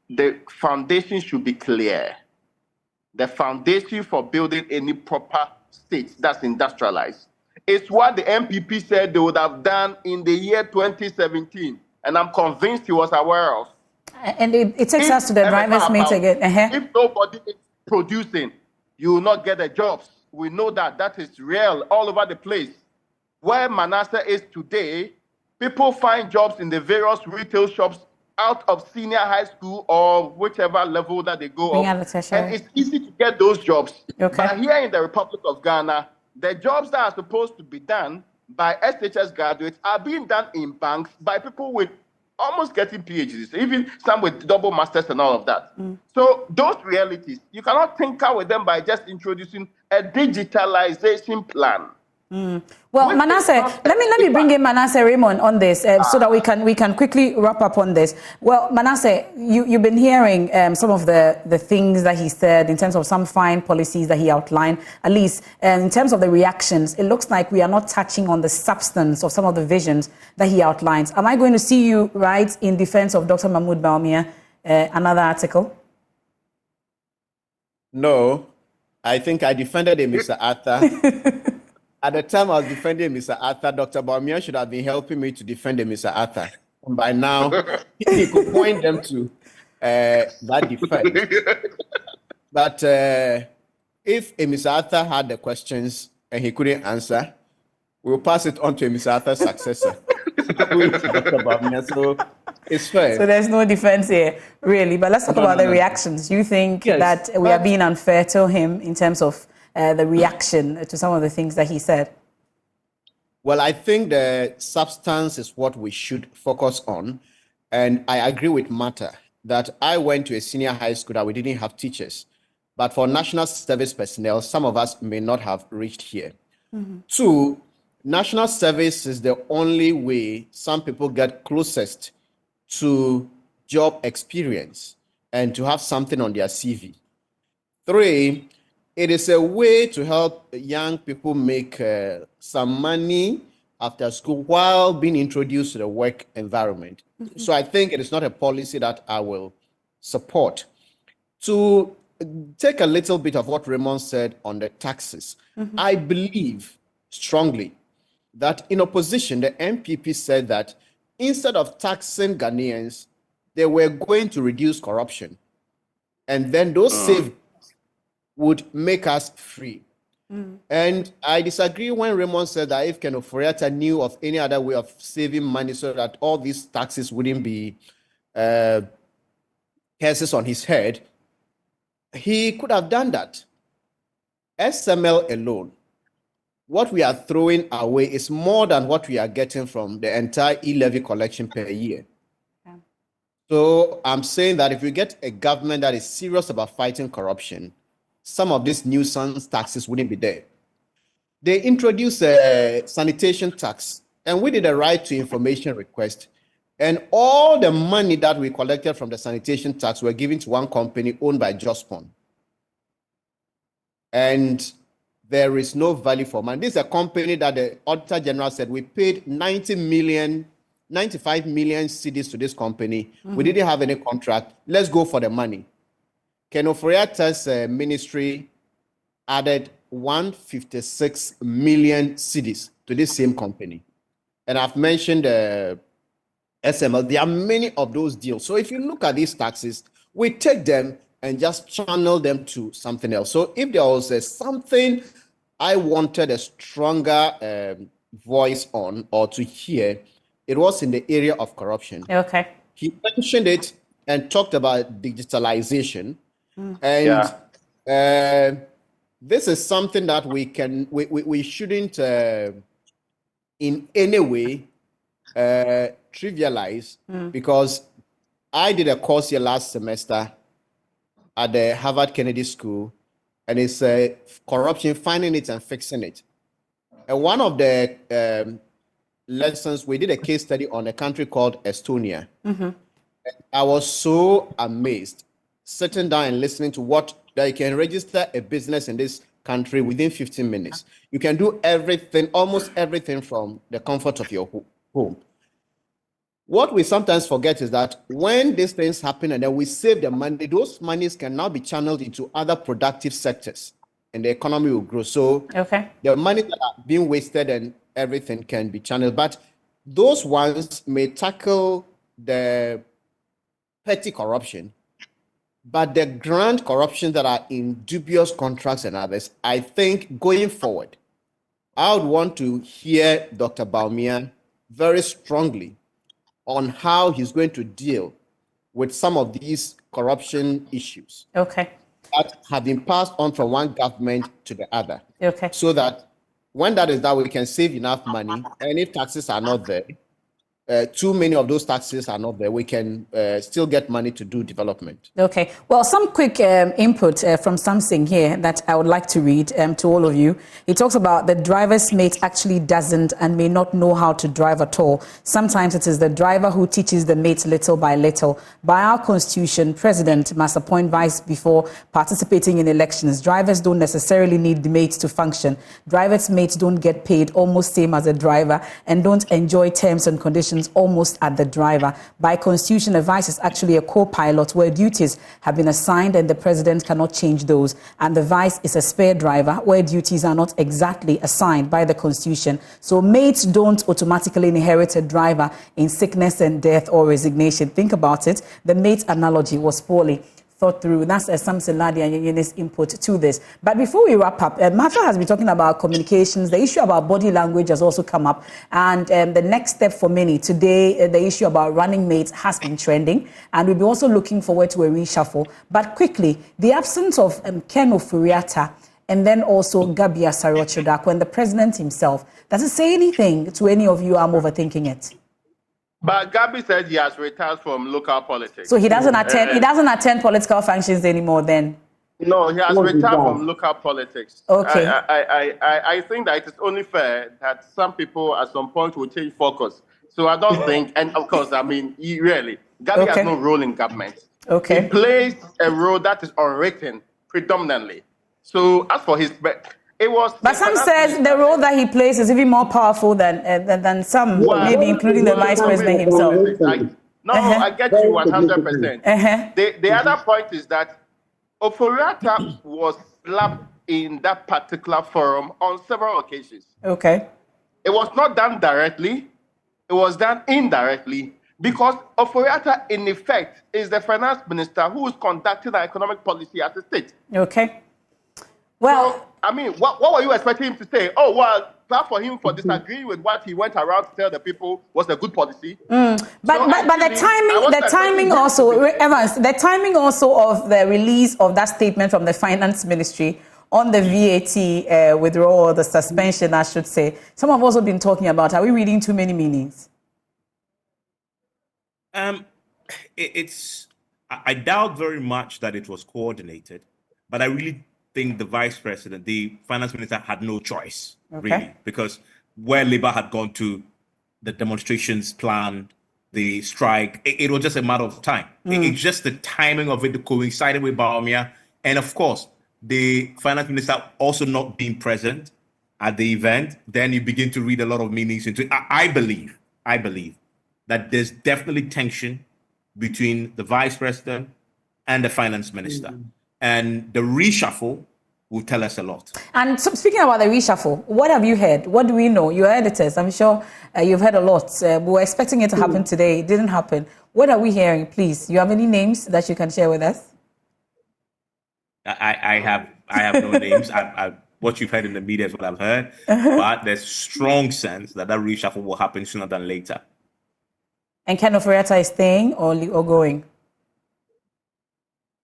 the foundation should be clear. The foundation for building any proper state that's industrialized. It's what the MPP said they would have done in the year 2017. And I'm convinced he was aware of. And it takes us to the driver's meet again. If nobody is producing, you will not get the jobs. We know that that is real all over the place. Where Manasseh is today, people find jobs in the various retail shops out of senior high school or whichever level that they go up. And it's easy to get those jobs. Okay. But here in the Republic of Ghana, the jobs that are supposed to be done by SHS graduates are being done in banks by people with almost getting PhDs, even some with double masters and all of that. So those realities, you cannot tinker with them by just introducing a digitalization plan. Well, Manasseh, let me bring in Manasseh Raymond on this so that we can quickly wrap up on this. Well, Manasseh, you've been hearing some of the things that he said in terms of some fine policies that he outlined. At least in terms of the reactions, it looks like we are not touching on the substance of some of the visions that he outlines. Am I going to see you write in defense of Dr. Mahmoud Bawumia another article? No, I think I defended him, Mr. Arthur. At the time I was defending Mr. Arthur, Dr. Bawumia should have been helping me to defend Mr. Arthur. And by now, he could point them to that defense. But if Mr. Arthur had the questions and he couldn't answer, we'll pass it on to Mr. Arthur's successor, who is Dr. Bawumia. So it's fair. So there's no defense here, really. But let's talk about the reactions. You think that we are being unfair to him in terms of the reaction to some of the things that he said? Well, I think the substance is what we should focus on. And I agree with Martha that I went to a senior high school that we didn't have teachers. But for national service personnel, some of us may not have reached here. Mm-hmm. Two, national service is the only way some people get closest to job experience and to have something on their CV. Three, it is a way to help young people make some money after school while being introduced to the work environment. Mm-hmm. So I think it is not a policy that I will support. To take a little bit of what Raymond said on the taxes, mm-hmm. I believe strongly that in opposition, the MPP said that instead of taxing Ghanaians, they were going to reduce corruption. And then those savings would make us free. And I disagree when Raymond said that if Ken Ofori-Atta knew of any other way of saving money so that all these taxes wouldn't be curses on his head, he could have done that. SML alone, what we are throwing away is more than what we are getting from the entire e-levy collection per year. Yeah. So I'm saying that if we get a government that is serious about fighting corruption, some of these nuisance taxes wouldn't be there. They introduced a sanitation tax, and we did a right to information request. And all the money that we collected from the sanitation tax were given to one company owned by Jospon. And there is no value for money. This is a company that the Auditor General said we paid 90 million 95 million cedis to this company. We didn't have any contract. Let's go for the money. Ken Ofori-Attah's ministry added 156 million cedis to this same company. And I've mentioned SML. There are many of those deals. So if you look at these taxes, we take them and just channel them to something else. So if there was something I wanted a stronger voice on or to hear, it was in the area of corruption. Okay. He mentioned it and talked about digitalization. And this is something that we shouldn't in any way trivialize, because I did a course here last semester at the Harvard Kennedy School, and it's corruption, finding it and fixing it. And one of the lessons, we did a case study on a country called Estonia. I was so amazed sitting down and listening to what that you can register a business in this country within 15 minutes. You can do everything, almost everything, from the comfort of your home. What we sometimes forget is that when these things happen and then we save the money, those monies can now be channeled into other productive sectors and the economy will grow. So the money that are being wasted and everything can be channeled. But those ones may tackle the petty corruption. But the grand corruption that are in dubious contracts and others, I think going forward, I would want to hear Dr. Bawumia very strongly on how he's going to deal with some of these corruption issues that have been passed on from one government to the other. So that when that is done, we can save enough money. And if taxes are not there, too many of those taxes are not there, we can still get money to do development. Well, some quick input from something here that I would like to read to all of you. He talks about the driver's mate actually doesn't and may not know how to drive at all. Sometimes it is the driver who teaches the mate little by little. By our constitution, president must appoint vice before participating in elections. Drivers don't necessarily need the mates to function. Drivers' mates don't get paid almost same as a driver and don't enjoy terms and conditions almost at the driver. By constitution, a vice is actually a co-pilot where duties have been assigned and the president cannot change those. And the vice is a spare driver where duties are not exactly assigned by the constitution. So mates don't automatically inherit a driver in sickness and death or resignation. Think about it. The mate analogy was poorly thought through. That's Samson Ladi and Yenyene's input to this. But before we wrap up, Martha has been talking about communications. The issue about body language has also come up. And the next step for many today, the issue about running mates has been trending. And we'll be also looking forward to a reshuffle. But quickly, the absence of Ken Ofori-Attah and then also Gabia Sarot-Chodak, when the president himself, does it say anything to any of you? I'm overthinking it. But Gabi said he has retired from local politics. So he doesn't attend. He doesn't attend political functions anymore. Then. No, he has retired from local politics. Okay. I think that it is only fair that some people at some point will change focus. So I don't think, and of course, I mean, Gabi has no role in government. He plays a role that is unwritten predominantly. So as for his. But some says the role that he plays is even more powerful than some, maybe including the vice president himself. I get you 100%. The other point is that Ofori-Attah was slapped in that particular forum on several occasions. It was not done directly. It was done indirectly because Ofori-Attah, in effect, is the finance minister who is conducting our economic policy as a state. Well, so, I mean, what were you expecting him to say? Oh, well, clap for him for disagreeing with what he went around to tell the people was a good policy. But the timing also, Evans, the timing also of the release of that statement from the finance ministry on the VAT withdrawal or the suspension, I should say. Some have also been talking about, are we reading too many meanings? I doubt very much that it was coordinated, but I really think the vice president, the finance minister, had no choice, really, because where Labour had gone to, the demonstrations planned, the strike, it was just a matter of time. It's just the timing of it coincided with Bawumia. And of course, the finance minister also not being present at the event, then you begin to read a lot of meanings into it. I believe that there's definitely tension between the vice president and the finance minister. And the reshuffle will tell us a lot. And so speaking about the reshuffle, what have you heard? What do we know? You're editors. I'm sure you've heard a lot. We were expecting it to happen today. It didn't happen. What are we hearing, please? You have any names that you can share with us? I have no names. What you've heard in the media is what I've heard. But there's strong sense that reshuffle will happen sooner than later. And Ken Oforiatta is staying or going?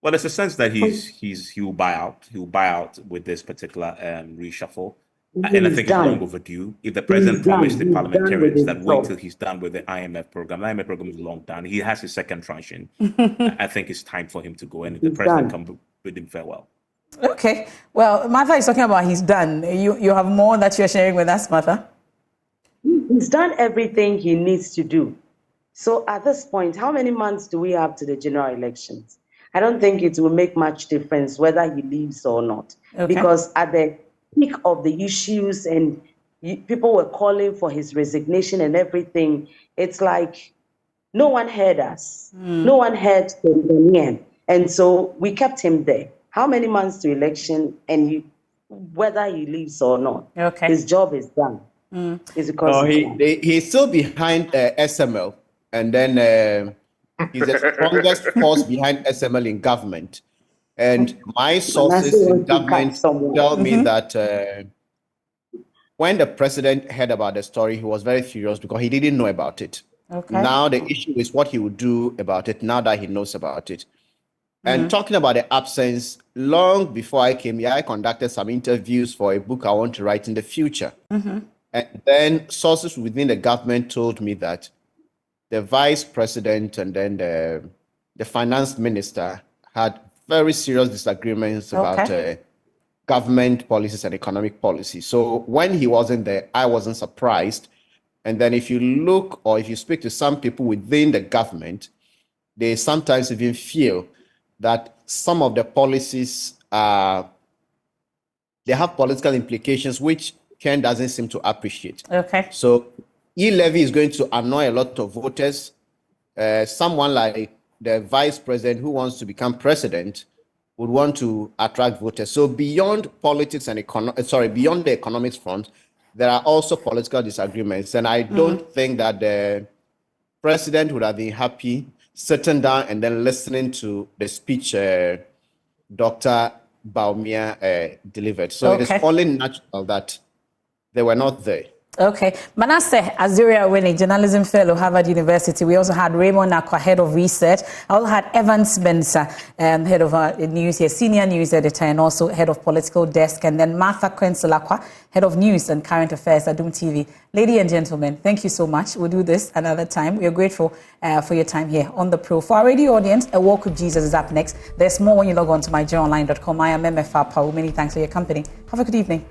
Well, there's a sense that he will buy out. He will buy out with this particular reshuffle. And I think it's long overdue. If the president promised the parliamentarians that wait till he's done with the IMF program, the IMF program is long done. He has his second tranche in. I think it's time for him to go, and the president can bid him farewell. Okay. Well, Martha is talking about he's done. You have more that you're sharing with us, Martha? He's done everything he needs to do. So at this point, how many months do we have to the general elections? I don't think it will make much difference whether he leaves or not. Okay. Because at the peak of the issues and people were calling for his resignation and everything, it's like no one heard us. No one heard the Ghanaian. And so we kept him there. How many months to election and whether he leaves or not, his job is done. He's still behind SML. And then he's the strongest force behind SML in government. And my sources in government tell me that when the president heard about the story, he was very furious because he didn't know about it. Now the issue is what he would do about it now that he knows about it. And talking about the absence, long before I came here, I conducted some interviews for a book I want to write in the future. And then sources within the government told me that the vice president and then the finance minister had very serious disagreements about government policies and economic policy. So when he wasn't there, I wasn't surprised. And then if you look or if you speak to some people within the government, they sometimes even feel that some of the policies, they have political implications, which Ken doesn't seem to appreciate. So e-levy is going to annoy a lot of voters. Someone like the vice president who wants to become president would want to attract voters. So beyond politics and beyond the economics front, there are also political disagreements. And I don't think that the president would have been happy sitting down and then listening to the speech Dr. Bawumia delivered. So it is only natural that they were not there. Manasseh Azuria Winnie, journalism fellow, Harvard University. We also had Raymond Nakwa, head of research. I also had Evan Spencer, head of news here, senior news editor, and also head of political desk. And then Martha Kwenselakwa, head of news and current affairs at Doom TV. Ladies and gentlemen, thank you so much. We'll do this another time. We are grateful for your time here on The Pro. For our radio audience, A Walk with Jesus is up next. There's more when you log on to myjoyonline.com. I am MFR Pau. Many thanks for your company. Have a good evening.